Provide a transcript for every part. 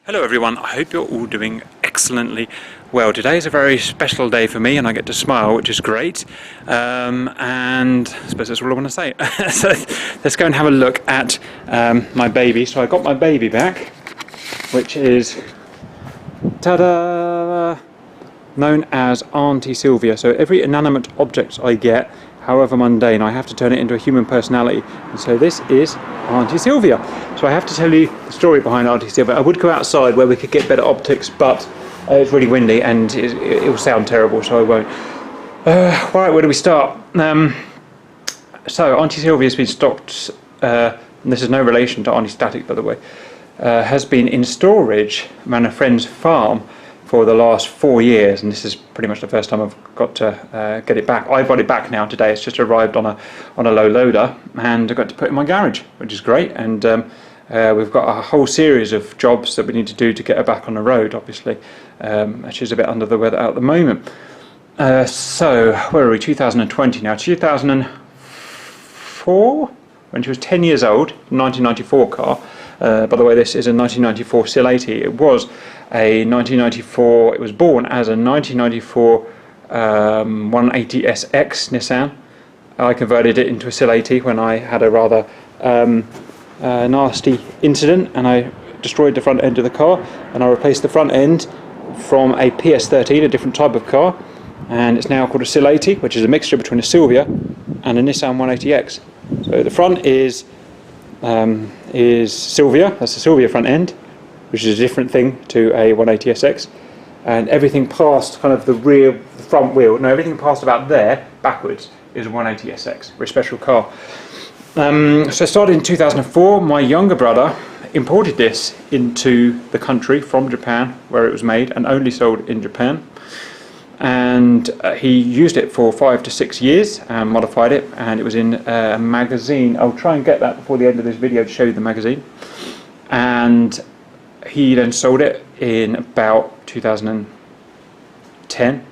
Hello everyone, I hope you're all doing excellently well. Today is a very special day for me and I get to smile, which is great. And I suppose that's all I want to say. So let's go and have a look at my baby. So I got my baby back, which is, ta-da, known as Aunty Silvia. So every inanimate object I get, however mundane, I have to turn it into a human personality. And so this is Aunty Silvia. So I have to tell you the story behind Aunty Silvia. I would go outside where we could get better optics, but it's really windy and it will sound terrible, so I won't. Right, where do we start? So Aunty Silvia has been stocked, and this is no relation to Aunty Static, by the way, has been in storage around a friend's farm for the last 4 years, and this is pretty much the first time I've got to get it back. I've got it back now today. It's just arrived on a low loader, and I got to put it in my garage, which is great. And we've got a whole series of jobs that we need to do to get her back on the road. Obviously, she's a bit under the weather at the moment. So where are we? 2020 now. 2004, when she was 10 years old, 1994 car. By the way, this is a 1994 Sil80. It was a 1994. It was born as a 1994 180SX Nissan. I converted it into a Sil80 when I had a rather nasty incident, and I destroyed the front end of the car, and I replaced the front end from a PS13, a different type of car, and it's now called a Sil80, which is a mixture between a Silvia and a Nissan 180X. So the front is Silvia. That's the Silvia front end, which is a different thing to a 180SX, and everything past kind of the rear, the front wheel, no, everything past about there backwards is a 180SX. We're a special car. So I started in 2004. My younger brother imported this into the country from Japan, where it was made and only sold in Japan, and he used it for 5 to 6 years and modified it, and it was in a magazine. I'll try and get that before the end of this video to show you the magazine. And he then sold it in about 2010.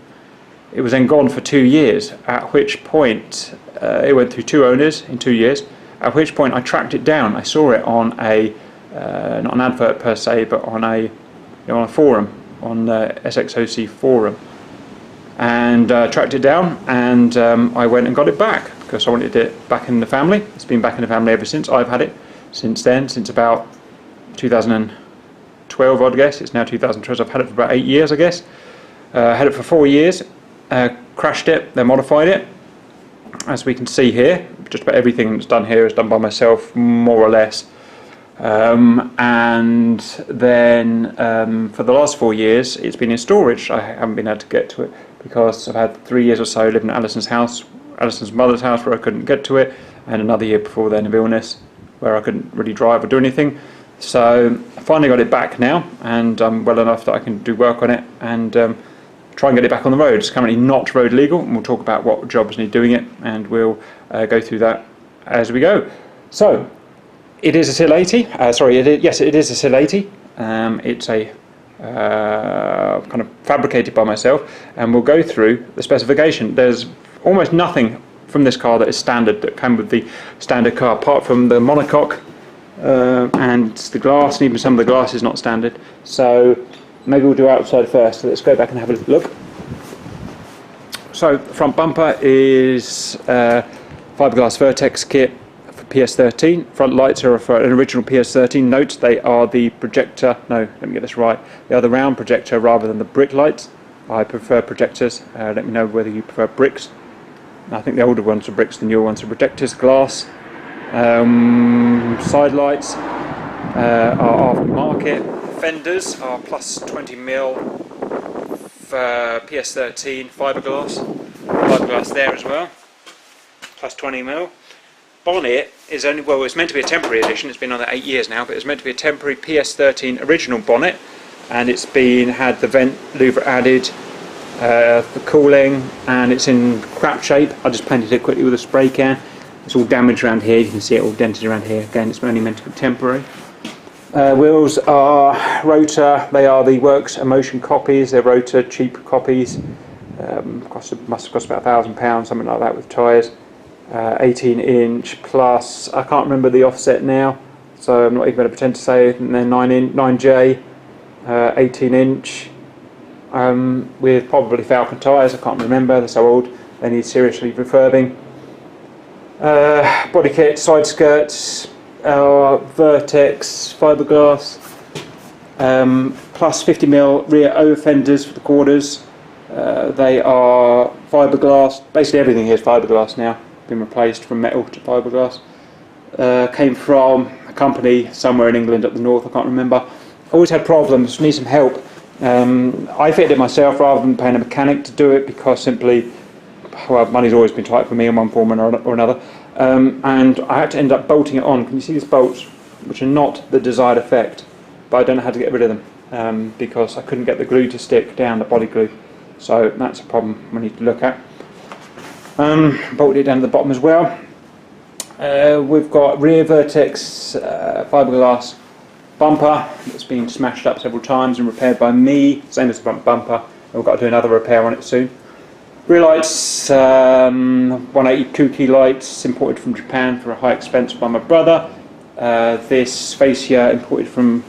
It was then gone for 2 years, at which point it went through 2 owners in 2 years, at which point I tracked it down. I saw it on a not an advert per se, but on a forum, on the SXOC forum, and tracked it down, and I went and got it back because I wanted it back in the family. It's been back in the family ever since. I've had it since then, since about 2012, I'd guess. It's now 2012. I've had it for about 8 years, I guess. Had it for 4 years, crashed it, then modified it. As we can see here, just about everything that's done here is done by myself, more or less. And then for the last 4 years, it's been in storage. I haven't been able to get to it because I've had 3 years or so living at Alison's house, Alison's mother's house, where I couldn't get to it, and another year before then of illness, where I couldn't really drive or do anything. So I finally got it back now, and I'm well enough that I can do work on it and try and get it back on the road. It's currently not road legal, and we'll talk about what jobs need doing it, and we'll go through that as we go. So it is a Sil80. Yes, it is a Sil80. It's a kind of fabricated by myself, and we'll go through the specification. There's almost nothing from this car that is standard, that came with the standard car, apart from the monocoque and the glass, and even some of the glass is not standard. So maybe we'll do outside first. So let's go back and have a look. So the front bumper is Fiberglass Vertex kit for PS13. Front lights are for an original PS13. Note, they are the projector, no, let me get this right, they are the round projector rather than the brick lights. I prefer projectors. Let me know whether you prefer bricks. I think the older ones are bricks, the newer ones are projectors. Glass. Side lights are aftermarket. Fenders are plus 20mm for PS13 fiberglass there as well, plus 20mm. Bonnet is only, well, it's meant to be a temporary edition. It's been on there 8 years now, but it's meant to be a temporary PS13 original bonnet, and it's had the vent louver added, the cooling, and it's in crap shape. I just painted it quickly with a spray can. It's all damaged around here. You can see it all dented around here. Again, it's only meant to be temporary. Wheels are rotor. They are the Works Emotion copies. They're rotor, cheap copies. Must have cost about £1,000, something like that, with tyres. 18-inch plus. I can't remember the offset now, so I'm not even going to pretend to say it. And then 9J. 18-inch, with probably Falcon tyres. I can't remember, they're so old, they need seriously refurbing. Body kit, side skirts, Vertex fiberglass, plus 50mm rear O fenders for the quarters. They are fiberglass. Basically everything here is fiberglass now, been replaced from metal to fiberglass. Came from a company somewhere in England up the north, I can't remember. Always had problems, need some help. I fitted it myself rather than paying a mechanic to do it, because simply, well, money's always been tight for me in one form or another. And I had to end up bolting it on. Can you see these bolts, which are not the desired effect, but I don't know how to get rid of them, because I couldn't get the glue to stick down, the body glue. So that's a problem we need to look at. Bolted it down to the bottom as well. We've got rear Vertex fiberglass bumper that's been smashed up several times and repaired by me, same as the front bumper. We've got to do another repair on it soon. Rear lights, 180 Kuki lights, imported from Japan for a high expense by my brother. This fascia imported from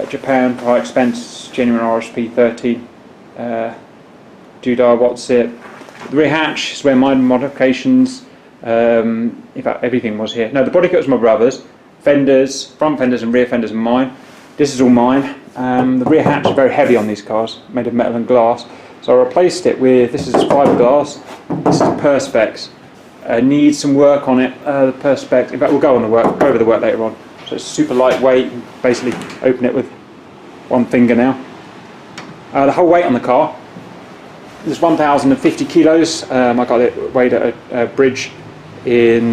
Japan for high expense, genuine RSP 13. Dudar, what's it? The rear hatch is where my modifications, in fact everything was here. No, the body kit was my brother's. Fenders, front fenders and rear fenders are mine. This is all mine. The rear hatch is very heavy on these cars, made of metal and glass. So I replaced it with, this is fiberglass, this is the Perspex. Needs some work on it, the Perspex, in fact we'll go over the work later on. So it's super lightweight, you can basically open it with one finger now. The whole weight on the car is 1,050 kilos. I got it weighed at a bridge in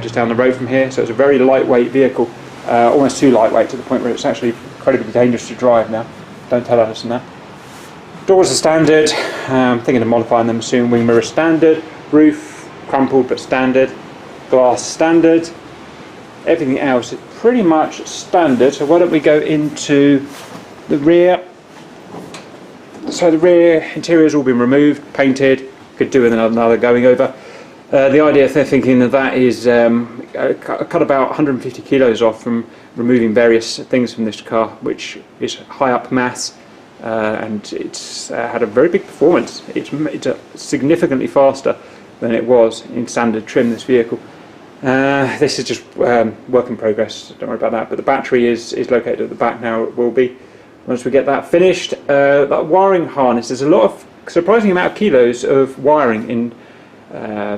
just down the road from here, so it's a very lightweight vehicle, almost too lightweight to the point where it's actually incredibly dangerous to drive now. Don't tell Alison that. Doors are standard, thinking of modifying them soon. Wing mirror standard, roof crumpled but standard, glass standard. Everything else is pretty much standard, so why don't we go into the rear. So the rear interior has all been removed, painted, could do with another going over. The idea, if they're thinking of that, is cut about 150 kilos off from removing various things from this car, which is high up mass, and it's had a very big performance. It's significantly faster than it was in standard trim, this vehicle. This is just work in progress, don't worry about that, but the battery is located at the back now. It will be once we get that finished. That wiring harness, there's a lot of surprising amount of kilos of wiring in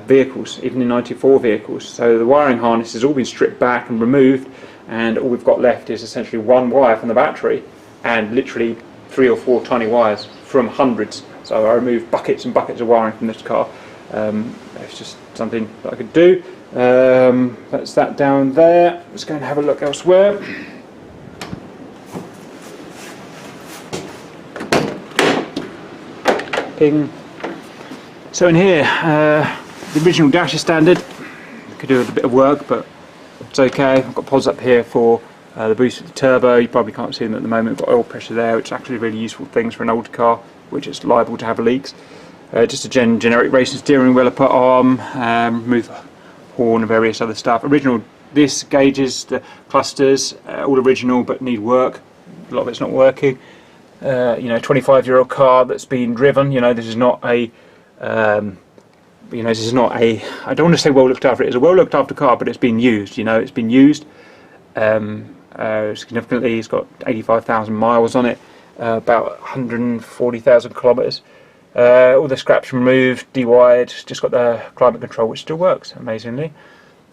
vehicles, even in 94 vehicles. So the wiring harness has all been stripped back and removed, and all we've got left is essentially one wire from the battery and literally 3 or 4 tiny wires from hundreds. So I removed buckets and buckets of wiring from this car. It's just something that I could do. That's that down there. Let's go and have a look elsewhere. Ping. So in here, the original dash is standard. Could do with a bit of work, but it's okay. I've got pods up here for the boost of the turbo. You probably can't see them at the moment. We've got oil pressure there, which is actually really useful things for an old car, which is liable to have leaks. Just a generic racing steering wheel I put on, remove the horn and various other stuff. Original disc gauges, the clusters, all original but need work. A lot of it's not working. You know, 25-year-old car that's been driven. You know, this is not a you know, this is not a, I don't want to say well looked after. It's a well looked after car, but it's been used. You know, it's been used significantly. It's got 85,000 miles on it, about 140,000 kilometers. All the scraps removed, de-wired. Just got the climate control, which still works amazingly.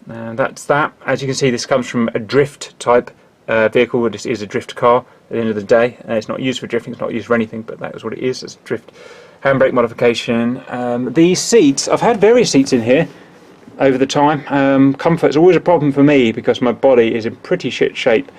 That's that. As you can see, this comes from a drift type vehicle. This is a drift car at the end of the day. It's not used for drifting, it's not used for anything, but that is what it is. It's a drift handbrake modification. These seats, I've had various seats in here over the time. Comfort is always a problem for me because my body is in pretty shit shape.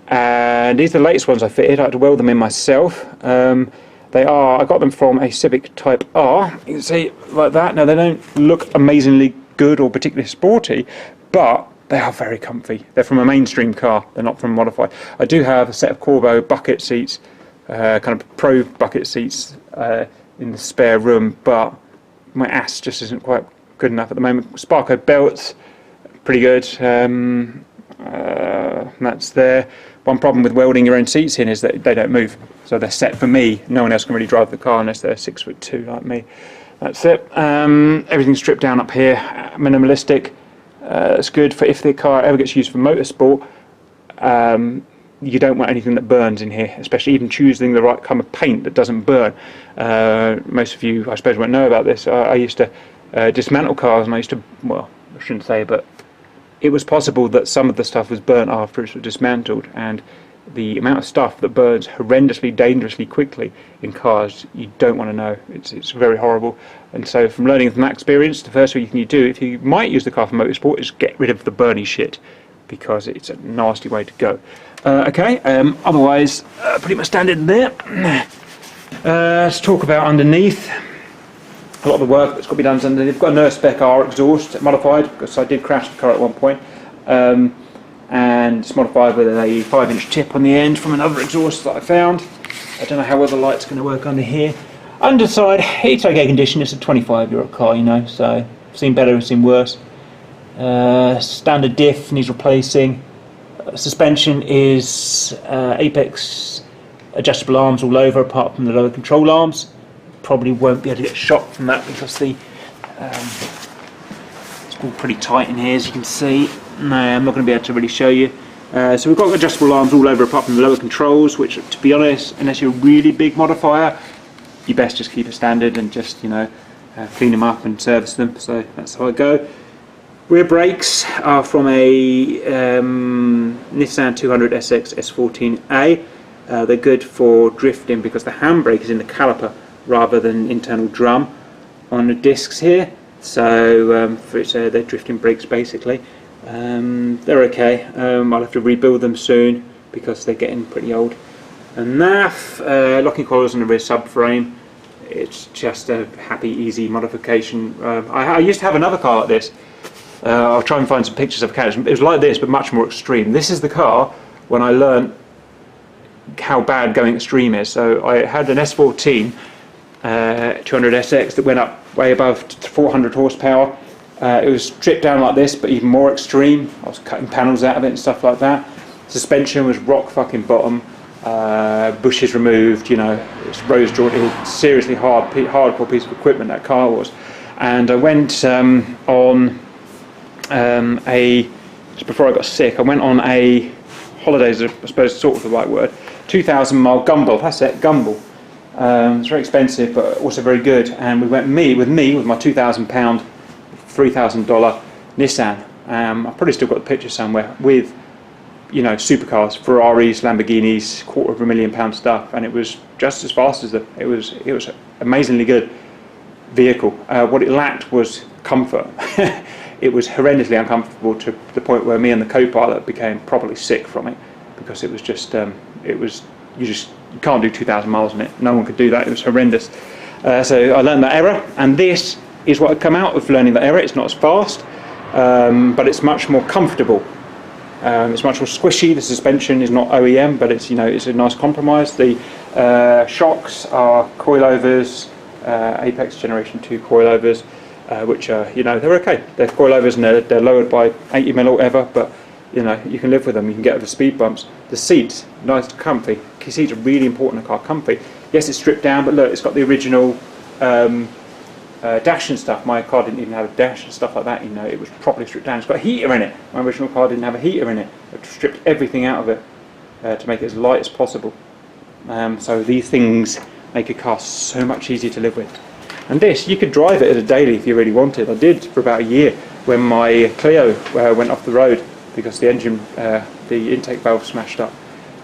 And these are the latest ones I fitted. I had to weld them in myself. They are, I got them from a Civic Type R. You can see like that. Now they don't look amazingly good or particularly sporty, but they are very comfy. They're from a mainstream car, they're not from modified. I do have a set of Corvo bucket seats, kind of pro bucket seats in the spare room, but my ass just isn't quite good enough at the moment. Sparko belts, pretty good. That's there. One problem with welding your own seats in is that they don't move. So they're set for me. No one else can really drive the car unless they're 6'2" like me. That's it. Everything's stripped down up here, minimalistic. It's good for if the car ever gets used for motorsport. You don't want anything that burns in here, especially even choosing the right kind of paint that doesn't burn. Most of you, I suppose, won't know about this. I used to dismantle cars, and I used to, well, I shouldn't say, but it was possible that some of the stuff was burnt after it was dismantled, and the amount of stuff that burns horrendously, dangerously quickly in cars, you don't want to know. It's very horrible. And so from learning from that experience, the first thing you do if you might use the car for motorsport is get rid of the burny shit, because it's a nasty way to go. Otherwise, pretty much standard there. Let's talk about underneath. A lot of the work that's got to be done is underneath. I've got a nurse spec R exhaust modified, because I did crash the car at one point. And it's modified with a 5-inch tip on the end from another exhaust that I found. I don't know how well the light's going to work under here. Underside, it's okay condition. It's a 25-year-old car, you know, so I've seen better, I've seen worse. Standard diff needs replacing. Suspension is Apex adjustable arms all over, apart from the lower control arms. Probably won't be able to get shot from that because the it's all pretty tight in here, as you can see. No, I'm not going to be able to really show you. So we've got adjustable arms all over apart from the lower controls, which, to be honest, unless you're a really big modifier, you best just keep it standard and just, you know, clean them up and service them. So that's how I go. Rear brakes are from a Nissan 200 SX S14A. They're good for drifting because the handbrake is in the caliper rather than internal drum on the discs here. So they're drifting brakes basically. They're okay. I'll have to rebuild them soon because they're getting pretty old. And NAF, locking coils on the rear subframe. It's just a happy, easy modification. I used to have another car like this. I'll try and find some pictures of it. It was like this, but much more extreme. This is the car when I learnt how bad going extreme is. So I had an S14 200 SX that went up way above 400 horsepower. It was stripped down like this, but even more extreme. I was cutting panels out of it and stuff like that. Suspension was rock fucking bottom. Bushes removed, you know, it's rose jointed, seriously hardcore piece of equipment that car was. And I went on just before I got sick, I went on a holidays, I suppose is sort of the right word, 2,000 mile Gumball, that's it, Gumball. It's very expensive but also very good, and we went with my £2,000, $3,000 Nissan. I've probably still got the picture somewhere with, you know, supercars, Ferraris, Lamborghinis, £250,000 stuff, and it was just as fast as them. It was amazingly good vehicle. What it lacked was comfort. It was horrendously uncomfortable to the point where me and the co-pilot became properly sick from it, because it was just you can't do 2,000 miles on it. No one could do that. It was horrendous. So I learned that error, and this is what had come out of learning that error. It's not as fast, but it's much more comfortable. It's much more squishy. The suspension is not OEM, but it's, you know, it's a nice compromise. The shocks are coilovers, Apex Generation 2 coilovers, which are, you know, they're okay. They're coilovers and they're lowered by 80mm or whatever, but you know, you can live with them. You can get over speed bumps. The seats, nice, comfy. Seats are really important in a car, comfy. Yes, it's stripped down, but look, it's got the original dash and stuff. My car didn't even have a dash and stuff like that, you know, it was properly stripped down. It's got a heater in it. My original car didn't have a heater in it. I've stripped everything out of it to make it as light as possible. So these things make a car so much easier to live with. And this, you could drive it as a daily if you really wanted. I did for about a year when my Clio went off the road because the engine, the intake valve smashed up.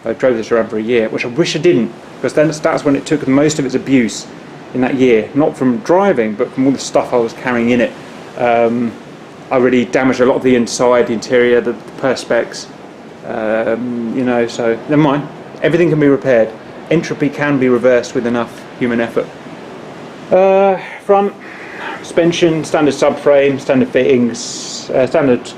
I drove this around for a year, which I wish I didn't, because then that's when it took most of its abuse in that year, not from driving, but from all the stuff I was carrying in it. I really damaged a lot of the inside, the interior, the perspex, you know, so never mind. Everything can be repaired. Entropy can be reversed with enough human effort. Front suspension, standard subframe, standard fittings, standard.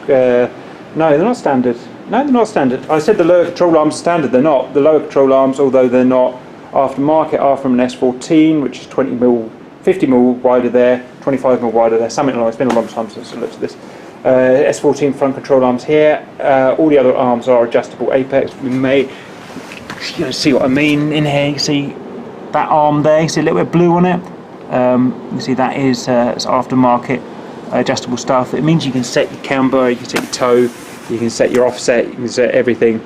No, they're not standard. No, they're not standard. I said the lower control arms are standard. They're not. The lower control arms, although they're not aftermarket, are from an S14, which is 20mm, 50mm wider there, 25mm wider there. Something like that. It's been a long time since I looked at this. S14 front control arms here. All the other arms are adjustable apex. We may, see what I mean in here. You see that arm there. You see a little bit of blue on it. You can see that is it's aftermarket adjustable stuff. It means you can set your camber, you can set your toe, you can set your offset, you can set everything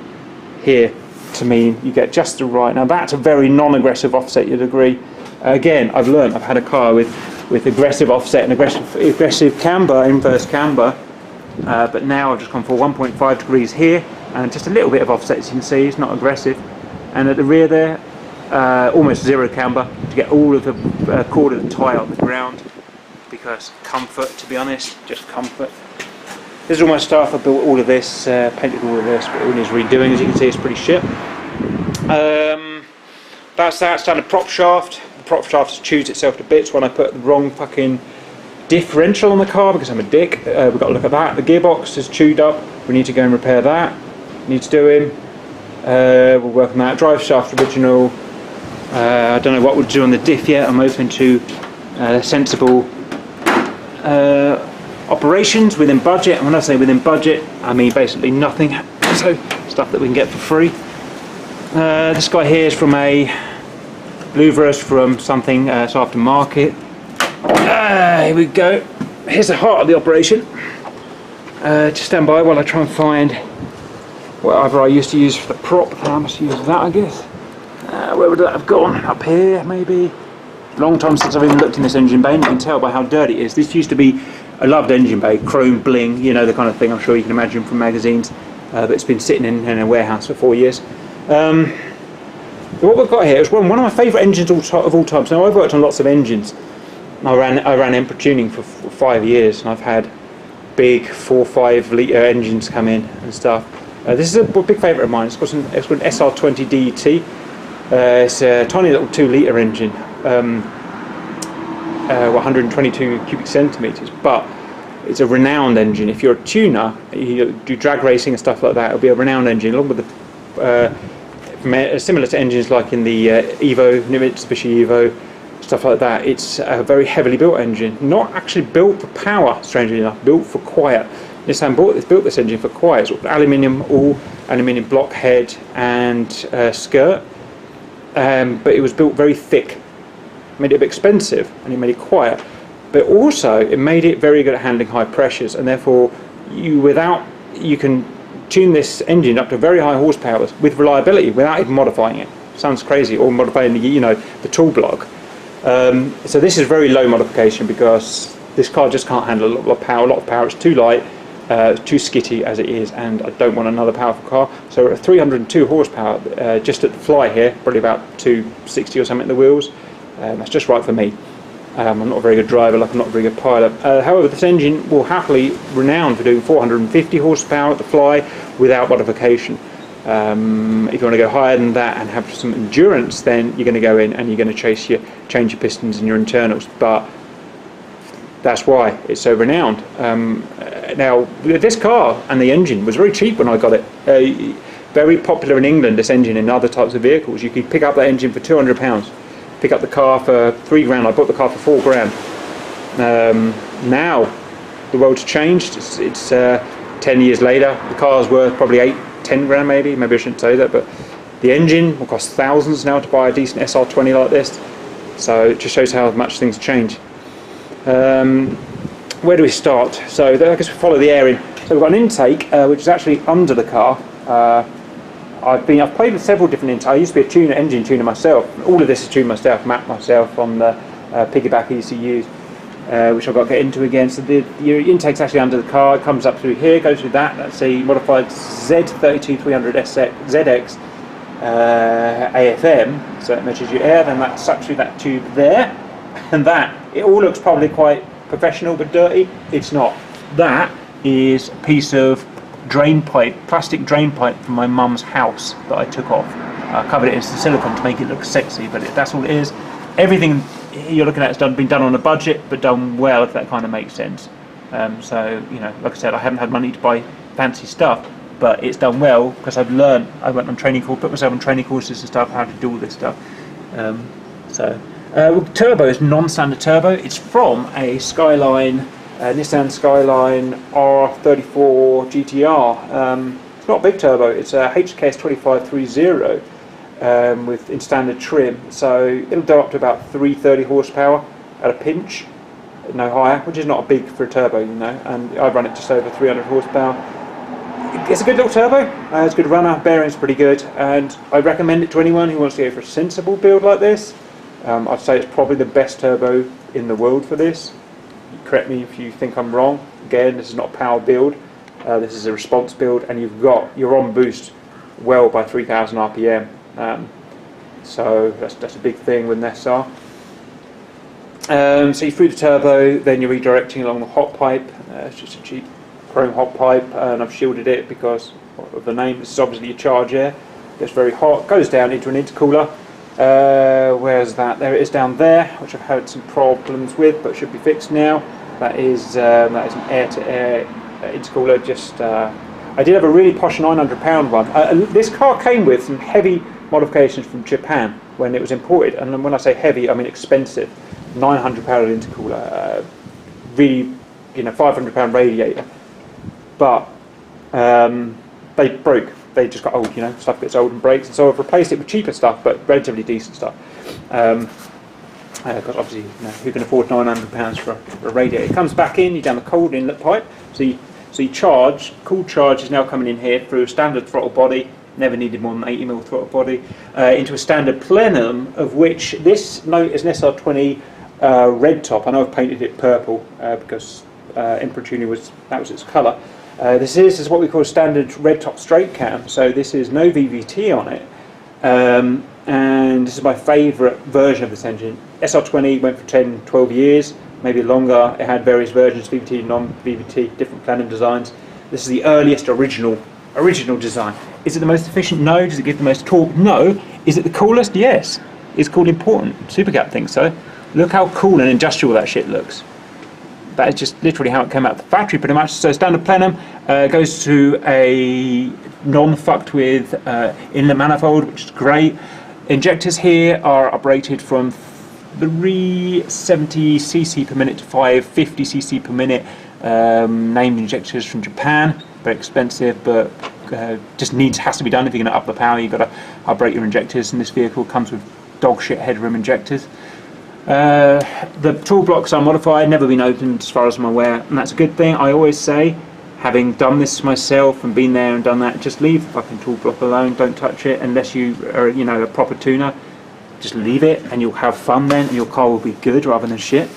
here to mean you get just the right. Now that's a very non-aggressive offset, you'd agree. Again, I've learned, I've had a car with aggressive offset and aggressive camber, inverse camber, but now I've just gone for 1.5 degrees here and just a little bit of offset, as you can see. It's not aggressive. And at the rear there, almost zero camber to get all of the cord of the tyre on the ground, because comfort, to be honest, just comfort. This is all my stuff. I built all of this, painted all of this, but it needs redoing. As you can see, it's pretty shit. That's that. It's done a prop shaft. The prop shaft has chewed itself to bits when I put the wrong fucking differential on the car because I'm a dick. We've got to look at that. The gearbox is chewed up. We need to go and repair that. Needs doing. We'll work on that. Drive shaft original. I don't know what we'll do on the diff yet. I'm open to sensible operations within budget. And when I say within budget, I mean basically nothing. So stuff that we can get for free. This guy here is from a louvered from something, it's aftermarket. Here we go. Here's the heart of the operation. Just stand by while I try and find whatever I used to use for the prop. I must use that, I guess. Where would that have gone? Up here, maybe? Long time since I've even looked in this engine bay, and you can tell by how dirty it is. This used to be a loved engine bay, chrome bling, you know, the kind of thing I'm sure you can imagine from magazines, but it's been sitting in a warehouse for 4 years. What we've got here is one of my favourite engines of all time. So I've worked on lots of engines. I ran Emperor tuning for 5 years, and I've had big 4-5 litre engines come in and stuff. This is a big favourite of mine. It's called an SR20 DET. It's a tiny little 2 litre engine, 122 cubic centimetres, but it's a renowned engine. If you're a tuner, you do drag racing and stuff like that, it'll be a renowned engine, along with the similar to engines like in the Evo, Mitsubishi Evo, stuff like that. It's a very heavily built engine, not actually built for power, strangely enough, built for quiet. Nissan built this engine for quiet. It's aluminium block head and skirt, but it was built very thick, made it a bit expensive, and it made it quiet, but also it made it very good at handling high pressures, and therefore you can tune this engine up to very high horsepower with reliability without even modifying it. Sounds crazy, or modifying the tool block. So this is very low modification because this car just can't handle a lot of power. It's too light, too skitty as it is, and I don't want another powerful car. So at 302 horsepower, just at the fly here, probably about 260 or something at the wheels. That's just right for me. I'm not a very good driver, like I'm not a very good pilot. However, this engine will happily renowned for doing 450 horsepower at the fly without modification. If you want to go higher than that and have some endurance, then you're going to go in and you're going to change your pistons and your internals. But that's why it's so renowned. Now, this car and the engine was very cheap when I got it. Very popular in England, this engine, in other types of vehicles. You could pick up that engine for £200. Pick up the car for £3 grand. I bought the car for £4 grand. Now the world's changed. It's 10 years later. The car's worth probably 8-10 grand, maybe I shouldn't say that, but the engine will cost thousands now to buy a decent SR20 like this. So it just shows how much things change. Where do we start? So I guess we follow the air in. So we've got an intake which is actually under the car. I've played with several different intakes. I used to be a engine tuner myself. All of this is tuned myself, mapped myself on the piggyback ECUs, which I've got to get into again. So your intake's actually under the car. It comes up through here, goes through that. That's a modified Z32 ZX AFM. So it measures your air. Then that sucks through that tube there, and that it all looks probably quite professional but dirty. It's not. That is a piece of drain pipe, plastic drain pipe from my mum's house that I took off. I covered it in silicone to make it look sexy, but that's all it is. Everything you're looking at has been done on a budget, but done well, if that kind of makes sense. So, like I said, I haven't had money to buy fancy stuff, but it's done well because I've learned. I went on training course, put myself on training courses and stuff, how to do all this stuff. Turbo is non-standard turbo. It's from a Skyline Nissan Skyline R34 GTR. It's not a big turbo, it's a HKS 2530 in standard trim, so it'll go up to about 330 horsepower at a pinch, no higher, which is not big for a turbo, you know, and I've run it just over 300 horsepower. It's a good little turbo, it's a good runner, bearing's pretty good, and I recommend it to anyone who wants to go for a sensible build like this. I'd say it's probably the best turbo in the world for this. Correct me if you think I'm wrong. Again, this is not a power build, this is a response build, and you're on boost well by 3000 RPM. So that's a big thing with an SR. So you through the turbo, then you're redirecting along the hot pipe. It's just a cheap chrome hot pipe, and I've shielded it because of the name. This is obviously a charge air. It gets very hot, goes down into an intercooler. Where's that? There it is down there, which I've had some problems with, but should be fixed now. That is an air-to-air intercooler. I did have a really posh £900 one. This car came with some heavy modifications from Japan when it was imported, and when I say heavy, I mean expensive. £900 intercooler, really, you know, £500 radiator, but they broke. They just got old, you know, stuff gets old and breaks, and so I've replaced it with cheaper stuff, but relatively decent stuff. Because obviously, you know, who can afford £900 for a radiator? It comes back in, you're down the cold inlet pipe, so you charge. Cool charge is now coming in here through a standard throttle body. Never needed more than 80mm throttle body, into a standard plenum, of which this note is an SR20 red top. I know I've painted it purple because Emperor Tuner was its colour. This is what we call a standard red top straight cam, so this is no VVT on it, and this is my favourite version of this engine. SR20 went for 10-12 years, maybe longer. It had various versions, VVT, non-VVT, different plenum designs. This is the earliest original design. Is it the most efficient? No. Does it give the most torque? No. Is it the coolest? Yes. It's called important. Supercat thinks so. Look how cool and industrial that shit looks. That is just literally how it came out of the factory, pretty much. So standard plenum goes to a non-fucked with inlet manifold, which is great. Injectors here are uprated from 370cc per minute to 550cc per minute. Named injectors from Japan. Very expensive, but just has to be done if you're going to up the power. You've got to uprate your injectors, and this vehicle comes with dog shit headroom injectors. The tool blocks are modified, never been opened as far as I'm aware, and that's a good thing. I always say, having done this myself and been there and done that, just leave the fucking tool block alone. Don't touch it unless you are, you know, a proper tuner. Just leave it, and you'll have fun then, and your car will be good rather than shit.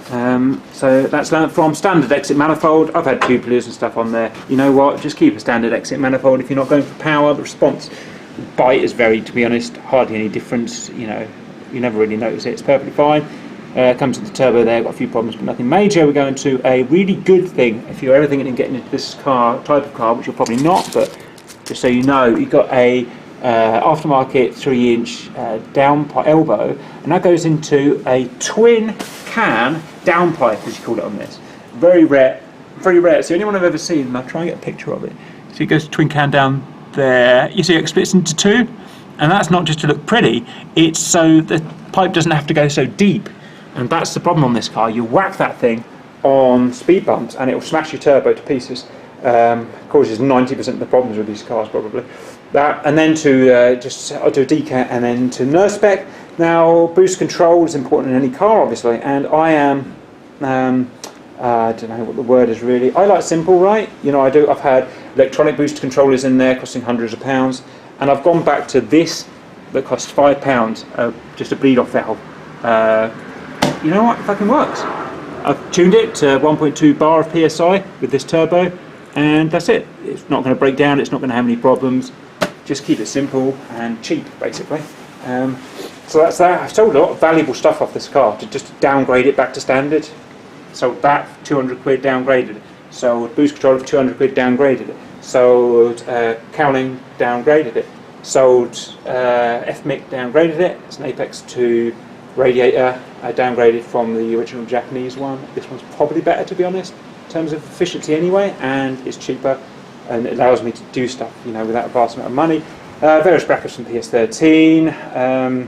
So that's learnt from standard exit manifold. I've had tubulars and stuff on there. You know what? Just keep a standard exit manifold if you're not going for power. The response bite is very, to be honest, hardly any difference. You know, you never really notice it. It's perfectly fine. Comes with the turbo there. Got a few problems, but nothing major. We're going to a really good thing if you're ever thinking of getting into this type of car, which you're probably not. But just so you know, you've got a aftermarket 3-inch downpipe elbow, and that goes into a twin can downpipe, as you call it on this. Very rare, very rare. It's the only one I've ever seen, and I'll try and get a picture of it. So it goes to twin can down there. You see it splits into two, and that's not just to look pretty, it's so the pipe doesn't have to go so deep. And that's the problem on this car. You whack that thing on speed bumps and it will smash your turbo to pieces. Causes 90% of the problems with these cars probably. That, and then to I'll do a decat and then to nurse spec. Now boost control is important in any car obviously, and I am I don't know what the word is really. I like simple, right? You know, I've had electronic boost controllers in there costing hundreds of pounds, and I've gone back to this that costs £5, just a bleed off valve. You know what? It fucking works. I've tuned it to 1.2 bar of PSI with this turbo, and that's it. It's not going to break down, it's not going to have any problems. Just keep it simple and cheap, basically. So that's that. I've sold a lot of valuable stuff off this car to just downgrade it back to standard. Sold that for 200 quid, downgraded it. Sold boost controller for 200 quid, downgraded it. Sold cowling, downgraded it. Sold FMIC, downgraded it. It's an Apex 2 radiator, downgraded from the original Japanese one. This one's probably better, to be honest, in terms of efficiency anyway, and it's cheaper, and it allows me to do stuff, you know, without a vast amount of money. Various brackets from PS13.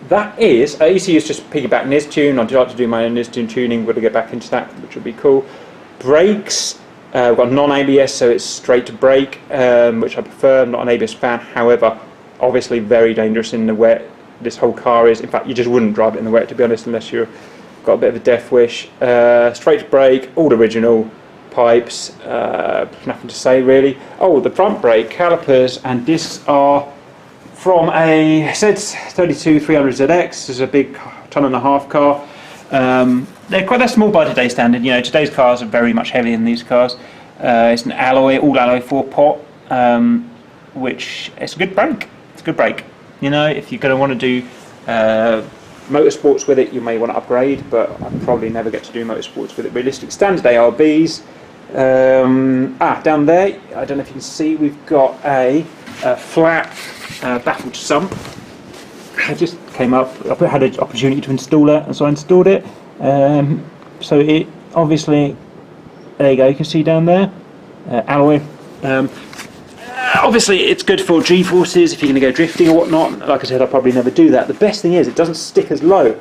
that is, ECU is just piggyback Nistune. I'd like to do my own Nistune tuning, we're going to get back into that, which would be cool. Brakes, we've got non-ABS, so it's straight to brake, which I prefer. I'm not an ABS fan, however, obviously very dangerous in the wet. This whole car is, in fact, you just wouldn't drive it in the wet, to be honest, unless you've got a bit of a death wish. Straight to brake, all original pipes, nothing to say really. Oh, the front brake calipers and discs are from a Sil80 300ZX. This is a big 1.5 ton car. They're small by today's standard. You know, today's cars are very much heavier than these cars. It's an alloy, all alloy 4-pot, which it's a good brake. It's a good brake. You know, if you're going to want to do motorsports with it, you may want to upgrade, but I'll probably never get to do motorsports with it. Realistic standard ARBs. Down there, I don't know if you can see, we've got a flat baffled sump. I just came up, I had an opportunity to install it, and so I installed it. So it obviously, there you go, you can see down there, alloy. Obviously it's good for G-forces if you're going to go drifting or whatnot. Like I said, I'll probably never do that. The best thing is it doesn't stick as low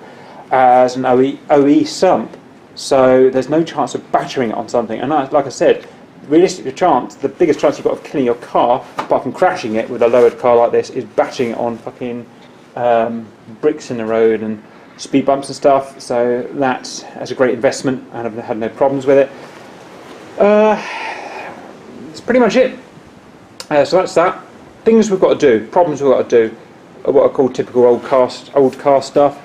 as an OE sump, so there's no chance of battering it on something. And like I said, realistically, the biggest chance you've got of killing your car, apart from crashing it with a lowered car like this, is battering it on fucking bricks in the road and speed bumps and stuff. So that's a great investment, and I've had no problems with it. That's pretty much it. So that's that. Things we've got to do, problems we've got to do, what I call typical old car stuff.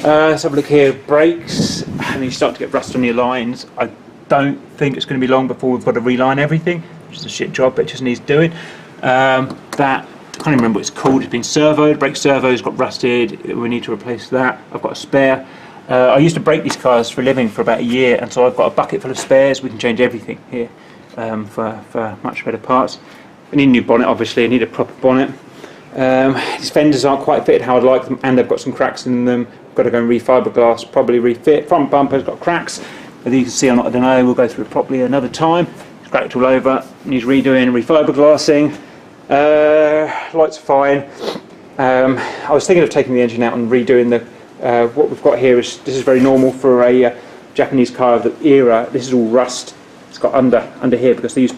Let's have a look here. Brakes, and you start to get rust on your lines. I don't think it's going to be long before we've got to reline everything, which is a shit job, but it just needs doing. That, I can't even remember what it's called. It's been servoed. Brake servo's got rusted. We need to replace that. I've got a spare. I used to brake these cars for a living for about a year, and so I've got a bucket full of spares. We can change everything here for much better parts. I need a new bonnet, obviously. I need a proper bonnet. These fenders aren't quite fitted how I'd like them, and they've got some cracks in them. Got to go and re-fiberglass, probably refit. Front bumper's got cracks. As you can see, I don't know. We'll go through it properly another time. It's cracked all over. Needs redoing, re-fiberglassing. Lights are fine. I was thinking of taking the engine out and redoing the. What we've got here is this is very normal for a Japanese car of the era. This is all rust. It's got under here because they use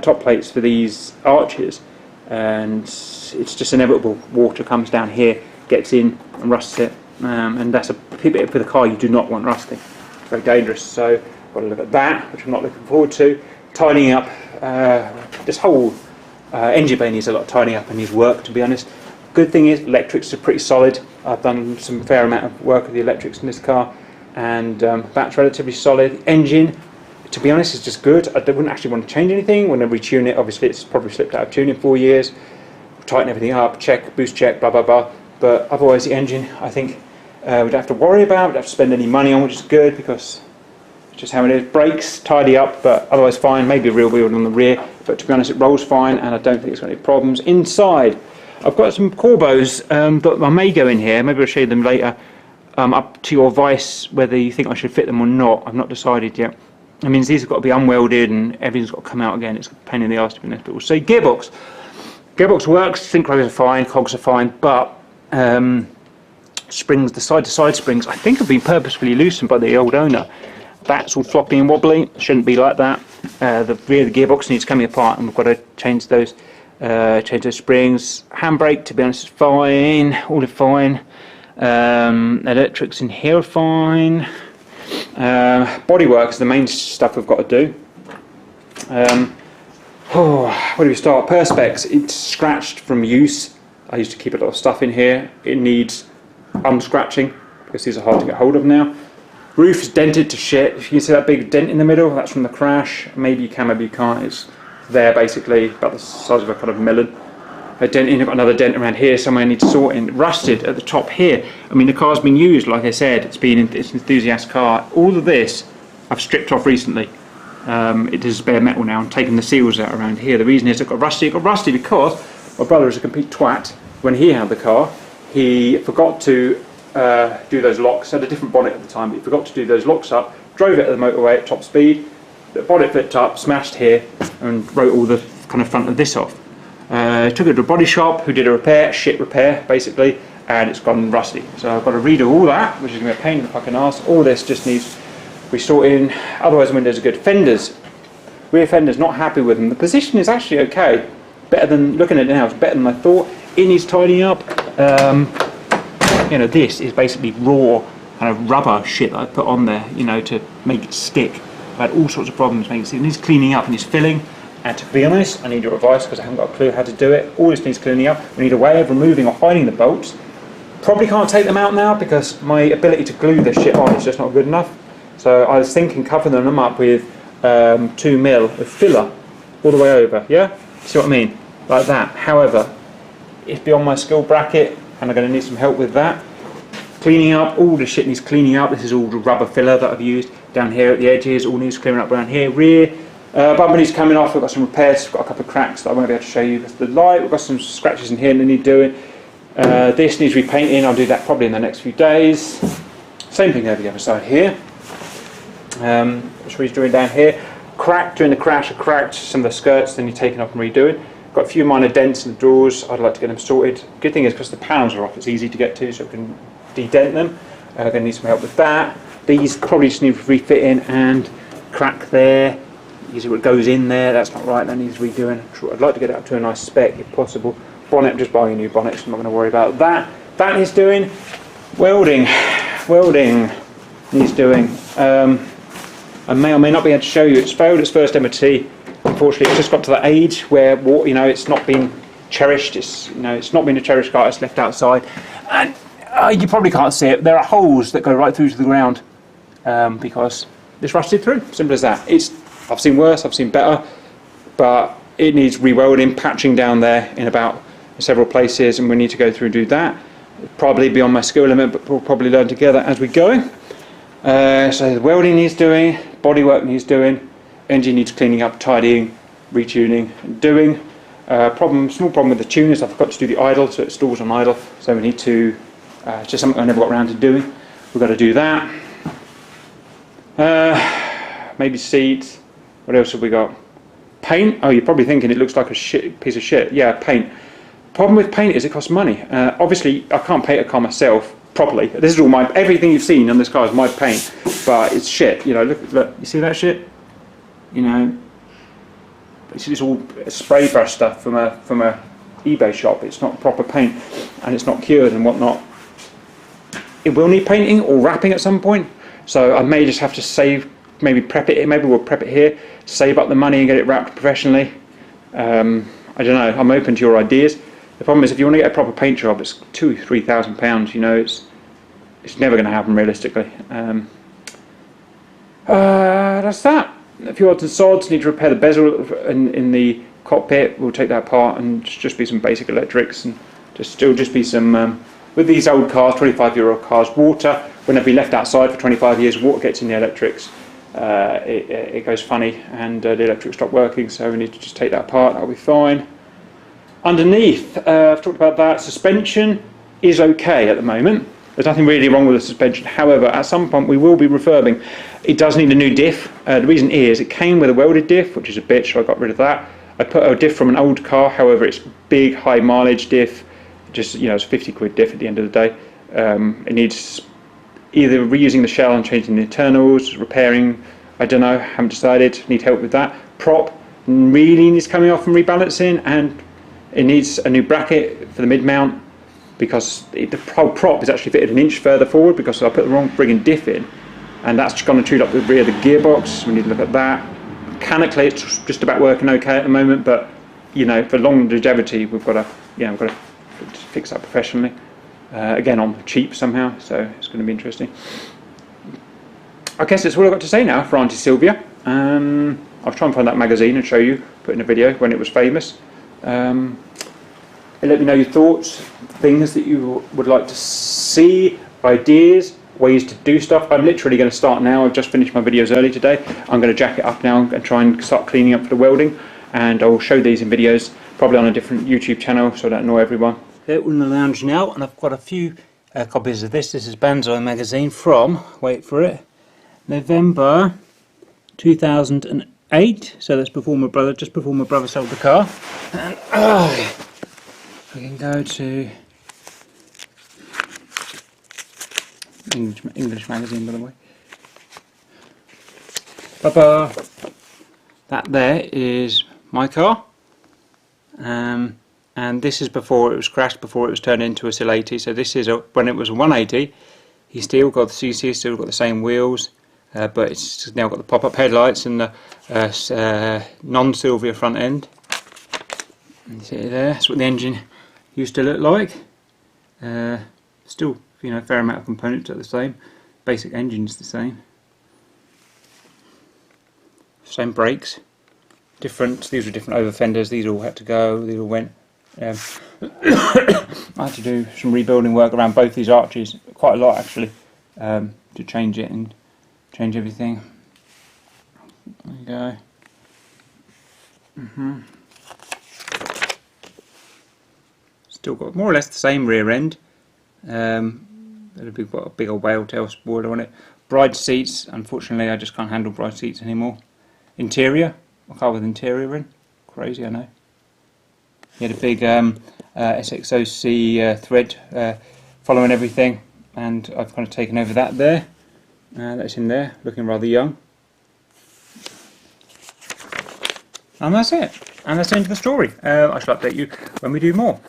top plates for these arches, and it's just inevitable. Water comes down here, gets in and rusts it, and that's a bit for the car you do not want rusting. It's very dangerous. So got to look at that, which I'm not looking forward to. Tidying up this whole engine bay needs a lot of tidying up and needs work, to be honest. Good thing is electrics are pretty solid. I've done some fair amount of work with the electrics in this car, and that's relatively solid. Engine, to be honest, is just good. I wouldn't actually want to change anything. When I retune it, obviously it's probably slipped out of tune in 4 years. Tighten everything up, check, boost check, blah blah blah. But otherwise the engine, I think we don't have to worry about, we don't have to spend any money on, which is good because it's just how it is. Brakes, tidy up, but otherwise fine. Maybe a real wheel on the rear, but to be honest it rolls fine, and I don't think it's got any problems. Inside, I've got some corbos that I may go in here. Maybe I'll show you them later. Up to your advice whether you think I should fit them or not. I've not decided yet. I mean, these have got to be unwelded and everything's got to come out again. It's a pain in the arse, to be honest. But we'll see. Gearbox. Gearbox works. Synchros are fine. Cogs are fine. But springs, the side-to-side springs, I think have been purposefully loosened by the old owner. That's all floppy and wobbly. Shouldn't be like that. The rear of the gearbox needs coming apart, and we've got to change those springs. Handbrake, to be honest, is fine. All are fine. Electrics in here are fine. Bodywork is the main stuff we've got to do. Where do we start? Perspex, it's scratched from use. I used to keep a lot of stuff in here. It needs unscratching because these are hard to get hold of now. Roof is dented to shit. If you can see that big dent in the middle, that's from the crash. Maybe you can, maybe you can't. It's there basically, about the size of a kind of melon. A dent in, I've got another dent around here somewhere I need to sort in. Rusted at the top here. I mean, the car's been used, like I said, it's an enthusiast car. All of this I've stripped off recently. It is bare metal now. I'm taking the seals out around here. The reason is it got rusty because my brother is a complete twat. When he had the car, he forgot to do those locks. Had a different bonnet at the time, but he forgot to do those locks up. Drove it at the motorway at top speed. The bonnet flipped up, smashed here, and wrote all the kind of front of this off. Took it to a body shop who did a repair, shit repair basically, and it's gone rusty. So I've got to redo all that, which is going to be a pain in the fucking arse. All this just needs resorting, otherwise the windows are good. Fenders, rear fenders, not happy with them. The position is actually okay, better than, looking at it now, it's better than I thought. It needs tidying up. You know, this is basically raw kind of rubber shit that I put on there, you know, to make it stick. I've had all sorts of problems making it stick. It needs cleaning up and needs filling. And to be honest, I need your advice because I haven't got a clue how to do it. All this needs cleaning up. We need a way of removing or hiding the bolts. Probably can't take them out now because my ability to glue this shit on is just not good enough. So I was thinking covering them up with 2mm of filler all the way over, yeah? See what I mean? Like that. However, it's beyond my skill bracket and I'm going to need some help with that. Cleaning up, all the shit needs cleaning up. This is all the rubber filler that I've used down here at the edges. All needs clearing up around here. Rear bumper needs coming off. We've got some repairs. We've got a couple of cracks that I won't be able to show you because of the light. We've got some scratches in here that need doing. This needs repainting. I'll do that probably in the next few days. Same thing over the other side here. Which we're doing down here. Cracked during the crash. I cracked some of the skirts. Then you're taking off and redoing. Got a few minor dents in the drawers. I'd like to get them sorted. Good thing is because the panels are off, it's easy to get to, so we can de-dent them. Going to need some help with that. These probably just need refitting and crack there. You see what goes in there, that's not right, that needs redoing. I'd like to get it up to a nice spec if possible. Bonnet, just buying a new bonnet, so I'm not going to worry about that. That needs doing. Welding needs doing. I may or may not be able to show you, it's failed its first MOT. Unfortunately, it's just got to that age where, you know, it's not been cherished. It's, you know, it's not been a cherished car. It's left outside, and you probably can't see it. There are holes that go right through to the ground because it's rusted through. Simple as that. I've seen worse. I've seen better, but it needs rewelding, patching down there in several places, and we need to go through and do that. Probably beyond my skill limit, but we'll probably learn together as we go. So the welding needs doing, bodywork needs doing. Engine needs cleaning up, tidying, retuning, and doing. Small problem with the tuners. I forgot to do the idle, so it stalls on idle. So we need to. It's just something I never got around to doing. We've got to do that. Maybe seats. What else have we got? Paint. Oh, you're probably thinking it looks like a piece of shit. Yeah, paint. Problem with paint is it costs money. Obviously, I can't paint a car myself properly. This is all everything you've seen on this car is my paint, but it's shit. You know, look. You see that shit? You know, it's all spray brush stuff from a eBay shop. It's not proper paint, and it's not cured and whatnot. It will need painting or wrapping at some point, so I may just have to save, maybe prep it. Maybe we'll prep it here, save up the money and get it wrapped professionally. I don't know. I'm open to your ideas. The problem is if you want to get a proper paint job, it's £2,000-3,000. You know, it's never going to happen realistically. That's that. A few odds and sods. Need to repair the bezel in the cockpit. We'll take that apart and just be some basic electrics, and still just be some with these old cars, 25-year-old cars, water when they've been left outside for 25 years, water gets in the electrics, it goes funny, and the electrics stop working, so we need to just take that apart. That'll be fine. Underneath, I've talked about that. Suspension is okay at the moment. There's nothing really wrong with the suspension. However, at some point we will be refurbing. It does need a new diff. The reason is it came with a welded diff, which is a bitch, so I got rid of that. I put a diff from an old car, however it's big, high mileage diff. Just, you know, it's a 50 quid diff at the end of the day. It needs either reusing the shell and changing the internals, repairing, I don't know, haven't decided, need help with that. Prop really needs coming off and rebalancing, and it needs a new bracket for the mid-mount, because the prop is actually fitted an inch further forward because I put the wrong frigging diff in, and that's going to chewed up the rear of the gearbox. We need to look at that. Mechanically it's just about working okay at the moment, but you know, for longevity we've got to fix that professionally, again on the cheap somehow, so it's going to be interesting. I guess that's all I've got to say now for Aunty Silvia. I'll try and find that magazine and show you, put in a video when it was famous. Let me know your thoughts, things that you would like to see, ideas, ways to do stuff. I'm literally going to start now. I've just finished my videos early today. I'm going to jack it up now and try and start cleaning up for the welding, and I'll show these in videos, probably on a different YouTube channel so I don't annoy everyone. We're in the lounge now, and I've got a few copies of this. This is Banzai magazine from, wait for it, November 2008. 2008, so that's before my brother, just before my brother sold the car. And we can go to English magazine, by the way. Bye-bye. That there is my car, and this is before it was crashed, before it was turned into a Sil80. So this is when it was a 180. He's still got the CC, still got the same wheels, but it's now got the pop-up headlights and the non-Silvia front end. And you see it there. That's what the engine used to look like. Still, you know, a fair amount of components are the same. Basic engine's the same. Same brakes. Different. These were different over fenders. These all had to go. These all went. I had to do some rebuilding work around both these arches, quite a lot actually, to change it and change everything. There you go. Still got more or less the same rear end. Got a big old whale tail spoiler on it. Bride seats. Unfortunately, I just can't handle bride seats anymore. Interior. A car with interior in. Crazy, I know. He had a big SXOC thread following everything, and I've kind of taken over that there. That's in there, looking rather young. And that's it. And that's the end of the story. I shall update you when we do more.